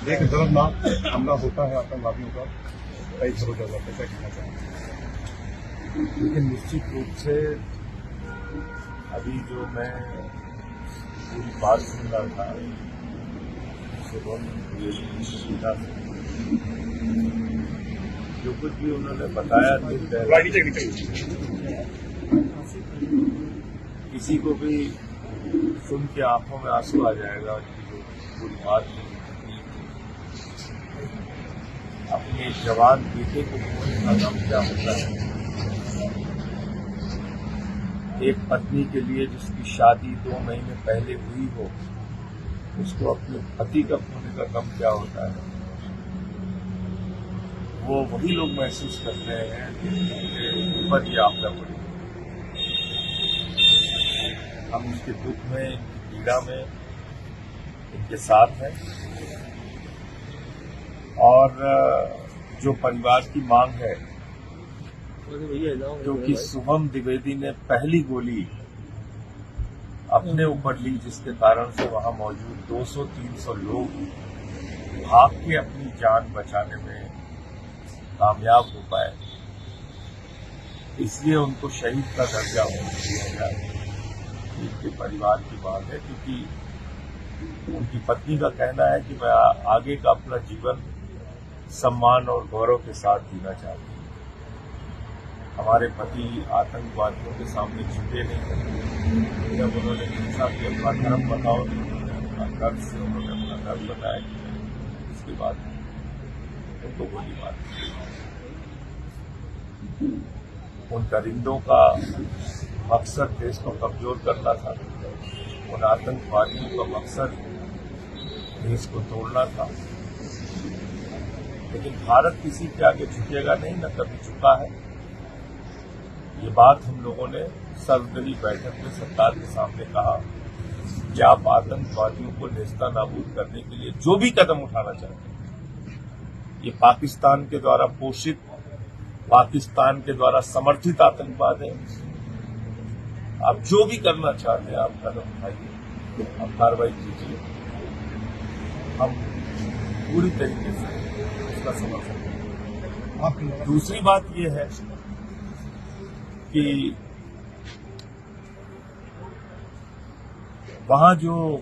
एक दर्दनाक हमला होता है आतंकवादियों का, कई खबर कैसा कहना चाहेंगे? लेकिन निश्चित रूप से अभी जो मैं पूरी बात सुन रहा था शुभम सुविधा से, जो कुछ भी उन्होंने बताया किसी को भी सुन के आंखों में आंसू आ जाएगा कि जो पूरी बात अपने जवान बेटे को खोने का गम क्या होता है। एक पत्नी के लिए जिसकी शादी 2 महीने पहले हुई हो, उसको अपने पति का खोने का गम क्या होता है, वो वही लोग महसूस करते हैं जिनके ऊपर ये आपदा पड़ी। हम उसके दुख में, पीड़ा में इनके साथ हैं और जो परिवार की मांग है, क्योंकि शुभम द्विवेदी ने पहली गोली अपने ऊपर ली, जिसके कारण से वहां मौजूद 200-300 लोग भाग के अपनी जान बचाने में कामयाब हो पाए, इसलिए उनको शहीद का दर्जा दिया जाए। इनके परिवार की बात है, क्योंकि उनकी पत्नी का कहना है कि मैं आगे का अपना जीवन सम्मान और गौरव के साथ जीना चाहती हूँ। हमारे पति आतंकवादियों के सामने झुके नहीं। जब उन्होंने पूछा कि अपना धर्म बताओ, तो उन्होंने अपना धर्म से उन्होंने अपना धर्म बताया कि उसके बाद उनको गोली मार दी। उन दरिंदों का मकसद देश को कमजोर करना था, उन आतंकवादियों का मकसद देश को तोड़ना था। लेकिन भारत किसी के आगे झुकेगा नहीं, न कभी झुका है। ये बात हम लोगों ने सर्वदलीय बैठक में सरकार के सामने कहा कि आप आतंकवादियों को नेस्तनाबूद करने के लिए जो भी कदम उठाना चाहते हैं, ये पाकिस्तान के द्वारा पोषित, पाकिस्तान के द्वारा समर्थित आतंकवाद है। आप जो भी करना चाहते हैं आप कदम उठाइए, आप कार्रवाई कीजिए, हम पूरी तरीके से उसका समर्थन करेंगे। दूसरी बात यह है कि वहां जो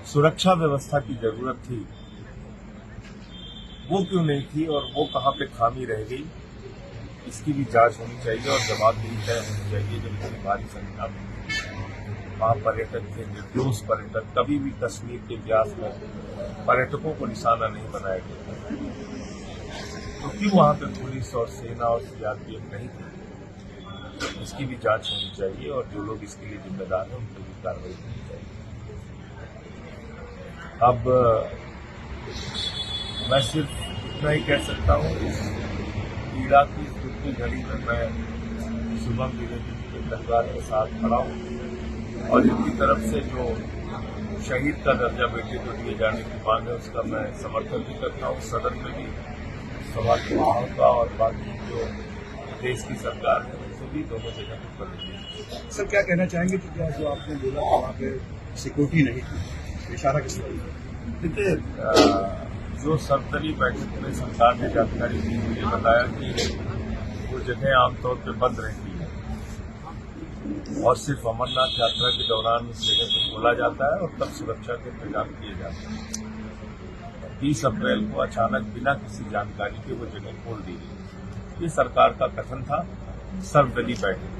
सुरक्षा व्यवस्था की जरूरत थी वो क्यों नहीं थी और वो कहां पे खामी रह गई, इसकी भी जांच होनी चाहिए और जवाबदेही तय होनी चाहिए। जब इतनी भारी संख्या में वहां पर्यटक थे, निर्दोष पर्यटक, कभी भी कश्मीर के व्यास में पर्यटकों को निशाना नहीं बनाया गया, तो क्यों वहां पे पुलिस और सेना और सीआरपीएफ नहीं थी, इसकी भी जांच होनी चाहिए और जो लोग इसके लिए जिम्मेदार हैं उन पर भी कार्रवाई होनी चाहिए। अब मैं सिर्फ इतना ही कह सकता हूँ, इस पीड़ा की दुख की घड़ी में मैं शुभम द्विवेदी के परिवार के साथ खड़ा हूँ और इनकी तरफ से जो शहीद का दर्जा बेटे को दिए जाने की मांग है उसका मैं समर्थन भी करता हूँ। सदन में भी सभा के माहौल का और बाकी जो देश की सरकार है उनसे भी दोनों जगह पर करेंगे। सर क्या कहना चाहेंगे कि क्या जो आपने बोला कि वहाँ पे सिक्योरिटी नहीं थी, इशारा किस तरह? देखिए, जो सर्वदलीय बैठक में सरकार ने जानकारी दी, मुझे बताया कि वो जगह आमतौर पर बंद रहती है और सिर्फ अमरनाथ यात्रा के दौरान उस जगह को खोला जाता है और तब सुरक्षा के इंतजाम किए जाते हैं। 20 अप्रैल को अचानक बिना किसी जानकारी के वो जगह खोल दी गई। ये सरकार का कथन था सर्वदलीय बैठक,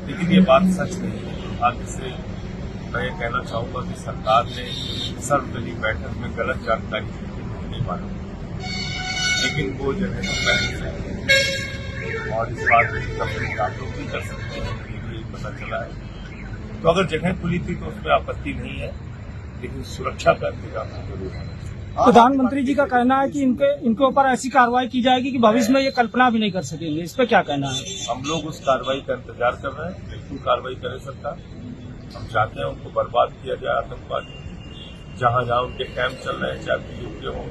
लेकिन ये बात सच नहीं है। दुर्भाग्य से मैं ये कहना चाहूंगा कि सरकार ने सर्वदलीय बैठक में गलत जानकारी नहीं मानी, लेकिन वो जगह तो पहले से और इस बात में कंपनी आप लोग भी कर सकते हैं, यही पता चला है। तो अगर जगह खुली थी तो उसमें आपत्ति नहीं है, लेकिन सुरक्षा का इंतजाम जरूर होना चाहिए। प्रधानमंत्री जी का कहना है कि इनके ऊपर ऐसी कार्रवाई की जाएगी कि भविष्य में ये कल्पना भी नहीं कर सकेंगे, इस पर क्या कहना है? हम लोग उस कार्रवाई का इंतजार कर रहे हैं, बिल्कुल कार्रवाई करे सरकार। हम चाहते हैं उनको बर्बाद किया जाए, आतंकवादी जहां जहां उनके कैंप चल रहे हैं, चाहे पीओ के हों,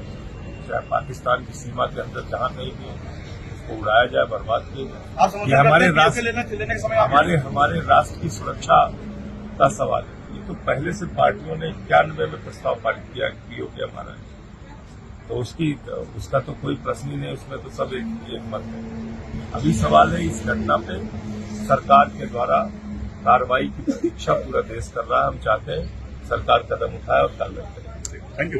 चाहे पाकिस्तान की सीमा के अंदर जहां कहीं भी उसको उड़ाया जाए, बर्बाद किया जाए। ये हमारे राष्ट्र की सुरक्षा का सवाल है। ये तो पहले से पार्टियों ने 91 में प्रस्ताव पारित किया पीओके हमारा, तो उसका तो कोई प्रश्न ही नहीं, उसमें तो सब एक मत है। अभी सवाल है इस घटना पे सरकार के द्वारा कार्रवाई की प्रतीक्षा पूरा देश कर रहा है। हम चाहते हैं सरकार कदम उठाए और कार्रवाई करे। Thank you.